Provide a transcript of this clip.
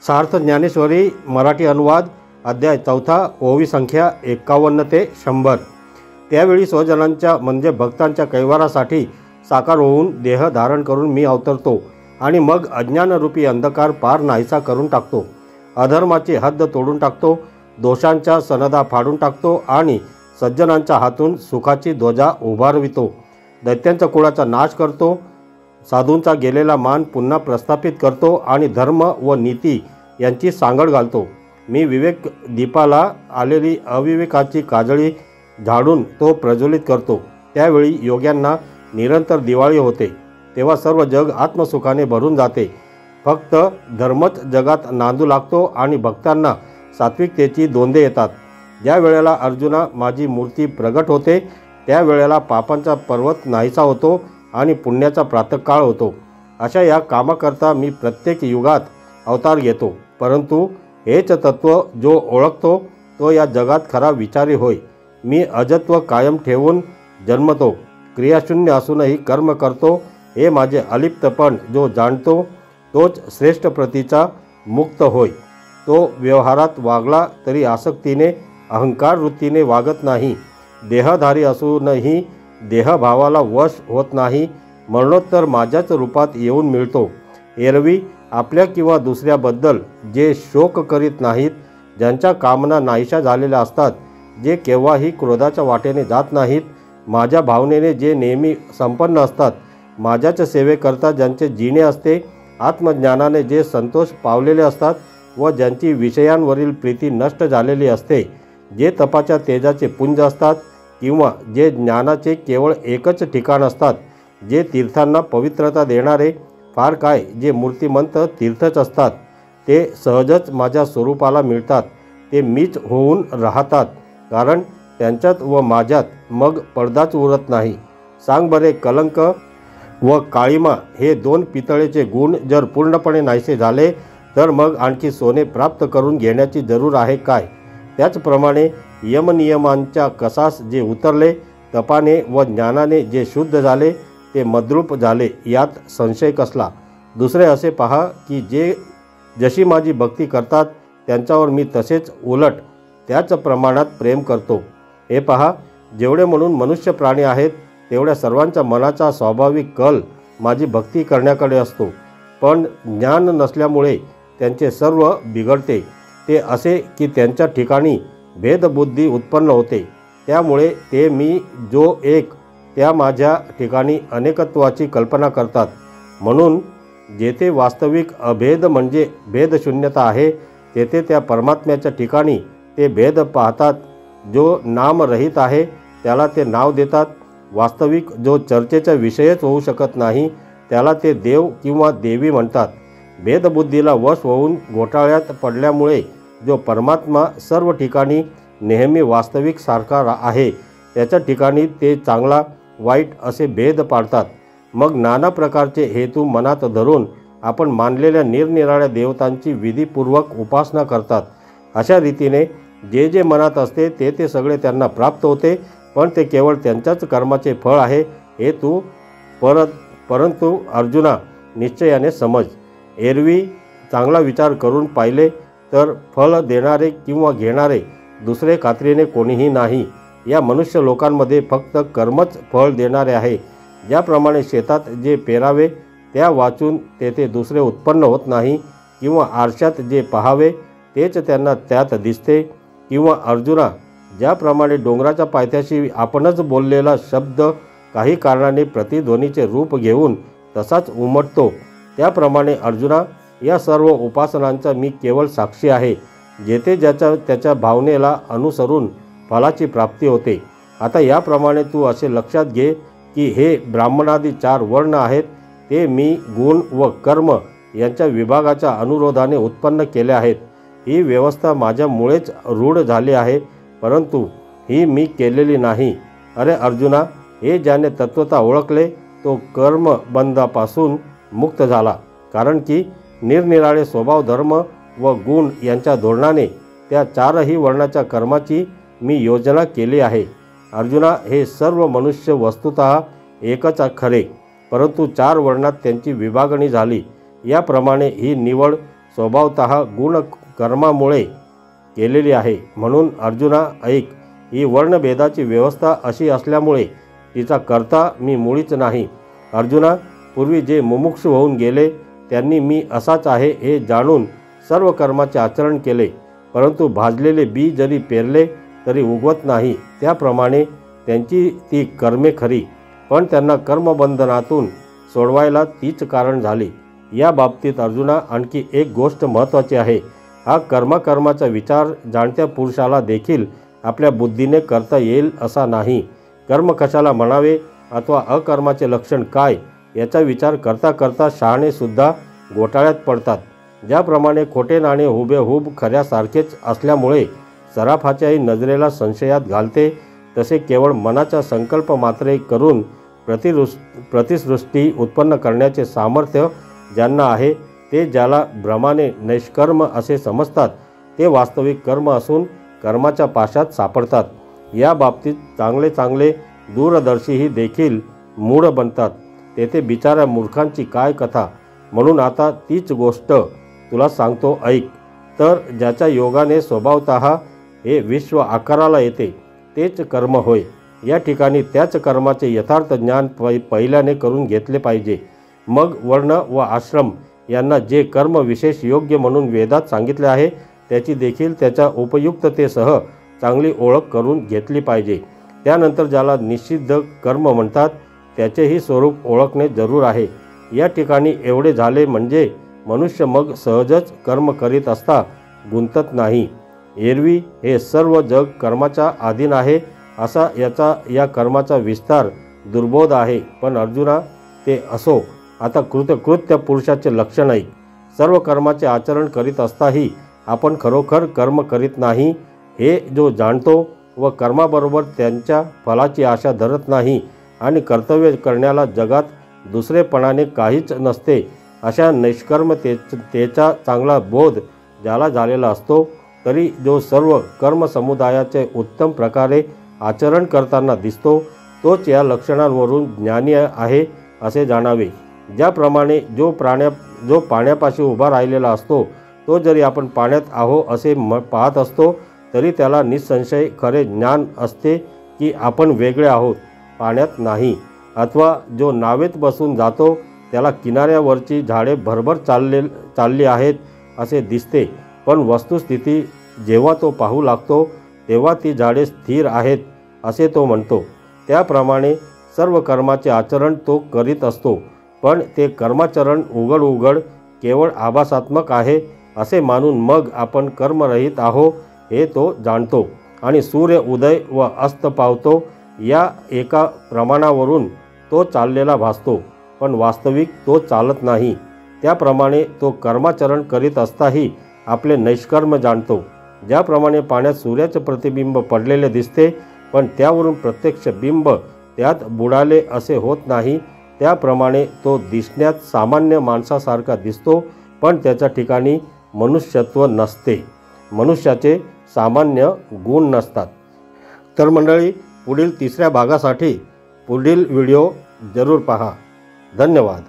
सार्थ ज्ञानेश्वरी मराठी अनुवाद अध्याय 4 ओवी संख्या 51 ते 100। त्यावेळी स्वजनांच्या म्हणजे भक्तांच्या कैवारासाठी साकार होऊन देह धारण करून मी अवतरतो आणि मग अज्ञानरूपी अंधकार पार नाहीसा करून टाकतो, अधर्माची हद्द तोडून टाकतो, दोषांच्या सनदा फाडून टाकतो आणि सज्जनांच्या हातून सुखाची ध्वजा उभारवितो, दैत्यांच्या कुळाचा नाश करतो, साधूंचा गेलेला मान पुन्हा प्रस्थापित करतो आणि धर्म व नीती यांची सांगड घालतो। मी विवेक दीपाला आलेली अविवेकाची काजळी झाडून तो प्रज्वलित करतो। त्यावेळी योग्यांना निरंतर दिवाळी होते, तेव्हा सर्व जग आत्मसुखाने भरून जाते। फक्त धर्मच जगात नांदू लागतो आणि भक्तांना सात्विकतेची दोंदे येतात। ज्या वेळेला अर्जुना माझी मूर्ती प्रगट होते त्या वेळेला पापांचा पर्वत नाहीसा होतो आणि पुण्याचा प्रातःकाळ होतो। अशा या कामाकरता मी प्रत्येक युगात अवतार घेतो, परंतु हेच तत्व जो ओळखतो तो या जगात खरा विचारी होय। मी अजत्व कायम ठेवून जन्मतो, क्रियाशून्य असूनही कर्म करतो, हे माझे अलिप्तपण जो जाणतो तोच श्रेष्ठ प्रतीचा मुक्त होय। तो व्यवहारात वागला तरी आसक्तीने अहंकार वृत्तीने वागत नाही, देहधारी असूनही देहभावाला वश होत नाही, मरणोत्तर माझ्याच रूपात येऊन मिळतो। एरवी आपल्या किंवा दुसऱ्याबद्दल जे शोक करीत नाहीत, ज्यांच्या कामना नाहीशा झालेल्या असतात, जे केव्हाही क्रोधाच्या वाटेने जात नाहीत, माझ्या भावनेने जे नेहमी संपन्न असतात, माझ्याच सेवेकरता ज्यांचे जिणे असते, आत्मज्ञानाने जे संतोष पावलेले असतात व ज्यांची विषयांवरील प्रीती नष्ट झालेली असते, जे तपाच्या तेजाचे पुंज असतात किंवा जे ज्ञानाचे केवळ एकच ठिकाण असतात, जे तीर्थांना पवित्रता देणारे, फार काय जे मूर्तिमंत तीर्थच असतात, ते सहजच माझ्या स्वरूपाला मिळतात, ते मीच होऊन राहतात, कारण त्यांच्यात व माझ्यात मग पडदाच उरत नाही। सांग बरे, कलंक व काळिमा हे दोन पितळेचे गुण जर पूर्णपणे नाहीसे झाले तर मग आणखी सोने प्राप्त करून घेण्याची जरूर आहे काय? त्याचप्रमाणे यमनियमांच्या कसास जे उतरले, तपाने व ज्ञानाने जे शुद्ध झाले ते मद्रूप झाले, यात संशय कसला? दुसरे असे पहा की जे जशी माझी भक्ती करतात त्यांच्यावर मी तसेच उलट त्याच प्रमाणात प्रेम करतो। हे पहा, जेवढे म्हणून मनुष्य प्राणी आहेत तेवढ्या सर्वांच्या मनाचा स्वाभाविक कल माझी भक्ती करण्याकडे असतो, पण ज्ञान नसल्यामुळे त्यांचे सर्व बिघडते। ते असे की त्यांच्या ठिकाणी भेदबुद्धी उत्पन्न होते, त्यामुळे ते मी जो एक त्या माझ्या ठिकाणी अनेकत्वाची कल्पना करतात। म्हणून जेथे वास्तविक अभेद म्हणजे भेदशून्यता आहे, तेथे त्या परमात्म्याच्या ठिकाणी ते भेद पाहतात। जो नामरहित आहे त्याला ते नाव देतात, वास्तविक जो चर्चेचा विषयच होऊ शकत नाही त्याला ते देव किंवा देवी म्हणतात। भेदबुद्धीला वश होऊन घोटाळ्यात पडल्यामुळे जो परमात्मा सर्व ठिकाणी नेहमी वास्तविक सारखा आहे, त्याच्या ठिकाणी ते चांगला वाईट असे भेद पाडतात। मग नाना प्रकारचे हेतू मनात धरून आपण मानलेल्या निरनिराळ्या देवतांची विधीपूर्वक उपासना करतात। अशा रीतीने जे जे मनात असते ते ते सगळे त्यांना प्राप्त होते, पण ते केवळ त्यांच्याच कर्माचे फळ आहे हे तू परंतु अर्जुना निश्चयाने समज। एरवी चांगला विचार करून पाहिले तर फळ देणारे किंवा घेणारे दुसरे खात्रीने कोणीही नाही। या मनुष्य लोकांमध्ये फक्त कर्मच फळ देणारे आहे। ज्याप्रमाणे शेतात जे पेरावे त्या वाचून तेथे दुसरे उत्पन्न होत नाही, किंवा आरशात जे पाहावे तेच त्यांना त्यात दिसते, किंवा अर्जुना ज्याप्रमाणे डोंगराच्या पायथ्याशी आपणच बोललेला शब्द काही कारणाने प्रतिध्वनीचे रूप घेऊन तसाच उमटतो, त्याप्रमाणे अर्जुना या सर्व उपासनांचा मी केवळ साक्षी आहे, जेथे ज्याच्या त्याच्या भावनेला अनुसरून फलाची प्राप्ती होते। आता याप्रमाणे तू असे लक्षात घे की हे ब्राह्मणादी 4 वर्ण आहेत, ते मी गुण व कर्म यांच्या विभागाच्या अनुरोधाने उत्पन्न केले आहेत। ही व्यवस्था माझ्यामुळेच रूढ झाली आहे, परंतु ही मी केलेली नाही। अरे अर्जुना, हे ज्याने तत्वता ओळखले तो कर्मबंधापासून मुक्त झाला, कारण की निरनिराळे स्वभाव धर्म व गुण यांच्या धोरणाने त्या 4ही वर्णाच्या कर्माची मी योजना केली आहे। अर्जुना, हे सर्व मनुष्य वस्तुतः एकच खरे, परंतु 4 वर्णात त्यांची विभागणी झाली। याप्रमाणे ही निवड स्वभावतः गुण कर्मामुळे केलेली आहे। म्हणून अर्जुना ऐक, ही वर्णभेदाची व्यवस्था अशी असल्यामुळे तिचा कर्ता मी मुळीच नाही। अर्जुना, पूर्वी जे मुमुक्षु होऊन गेले त्यांनी मी असाच आहे हे जाणून सर्व कर्माचे आचरण केले, परंतु भाजलेले बी जरी पेरले तरी उगवत नाही। त्याप्रमाणे त्यांची ती कर्मे खरी, पण त्यांना कर्मबंधनातून सोडवायला तीच कारण झाली। या बाबतीत अर्जुना आणखी एक गोष्ट महत्त्वाची आहे। हा कर्माचा विचार जाणत्या पुरुषाला देखील आपल्या बुद्धीने करता येईल असा नाही। कर्म कशाला म्हणावे अथवा अकर्माचे लक्षण काय याचा विचार करता करता शहाणेसुद्धा घोटाळ्यात पडतात। ज्याप्रमाणे खोटे नाणे हुबेहूब खऱ्यासारखेच असल्यामुळे सराफाच्याही नजरेला संशयात घालते, तसे केवळ मनाचा संकल्प मात्रे करून प्रतिसृष्टी उत्पन्न करण्याचे सामर्थ्य ज्यांना आहे, ते ज्याला भ्रमाने नैष्कर्म असे समजतात, ते वास्तविक कर्म असून कर्माच्या पाशात सापडतात। या बाबतीत चांगले दूरदर्शीही देखील मूढ बनतात। तेथे बिचाऱ्या मूर्खांची काय कथा। म्हणून आता तीच गोष्ट तुला सांगतो ऐक। तर ज्याच्या योगाने स्वभावतः हे विश्व आकाराला येते तेच कर्म होय। या ठिकाणी त्याच कर्माचे यथार्थ ज्ञान पहिल्याने करून घेतले पाहिजे। मग वर्ण व आश्रम यांना जे कर्म विशेष योग्य म्हणून वेदात सांगितले आहे त्याची देखील त्याच्या उपयुक्ततेसह चांगली ओळख करून घेतली पाहिजे। त्यानंतर ज्याला निषिद्ध कर्म म्हणतात त्याचेही स्वरूप ओळखणे जरूर आहे। या ठिकाणी एवढे झाले म्हणजे मनुष्य मग सहजच कर्म करीत असता गुंतत नाही। एरवी हे सर्व जग कर्माच्या अधीन आहे असा या कर्माचा विस्तार दुर्बोध आहे। पण अर्जुना, ते असो, आता कृतकृत्य पुरुषाचे लक्षण ऐक। सर्व कर्माचे आचरण करीत असताही आपण खरोखर कर्म करीत नाही हे जो जाणतो व कर्माबरोबर त्यांच्या फलाची आशा धरत नाही आणि कर्तव्य करण्याला जगात दुसरेपणाने काहीच नसते, अशा निष्कर्मतेचा चांगला बोध ज्याला झालेला असतो, तरी जो सर्व कर्मसमुदायाचे उत्तम प्रकारे आचरण करताना दिसतो, तोच या लक्षणांवरून ज्ञानी आहे असे जाणावे। ज्याप्रमाणे जो पाण्यापाशी उभा राहिलेला असतो तो जरी आपण पाण्यात आहो असे पाहत असतो, तरी त्याला निसंशय खरे ज्ञान असते की आपण वेगळे आहोत, पाण्यात नाही। अथवा जो नावेत बसून जातो त्याला किनाऱ्यावरची झाडे भरभर चालली आहेत असे दिसते, पण वस्तुस्थिती जेव्हा तो पाहू लागतो तेव्हा ती झाडे स्थिर आहेत असे तो म्हणतो। त्याप्रमाणे सर्व कर्माचे आचरण तो करीत असतो, पण ते कर्माचरण उघड केवळ आभासात्मक आहे असे मानून मग आपण कर्मरहित आहो हे तो जाणतो आणि सूर्य उदय व अस्त पावतो या एका प्रमाणावरून तो चाललेला भासतो, पण वास्तविक तो चालत नाही। त्याप्रमाणे तो कर्माचरण करीत असताही आपले नैष्कर्म जाणतो। ज्याप्रमाणे पाण्यात सूर्याचे प्रतिबिंब पडलेले दिसते, पण त्यावरून प्रत्यक्ष बिंब त्यात बुडाले असे होत नाही, त्याप्रमाणे तो दिसण्यात सामान्य माणसासारखा दिसतो, पण त्याच्या ठिकाणी मनुष्यत्व नसते, मनुष्याचे सामान्य गुण नसतात। तर मंडळी, पुढील तिसऱ्या भागासाठी पुढील व्हिडिओ जरूर पहा। धन्यवाद।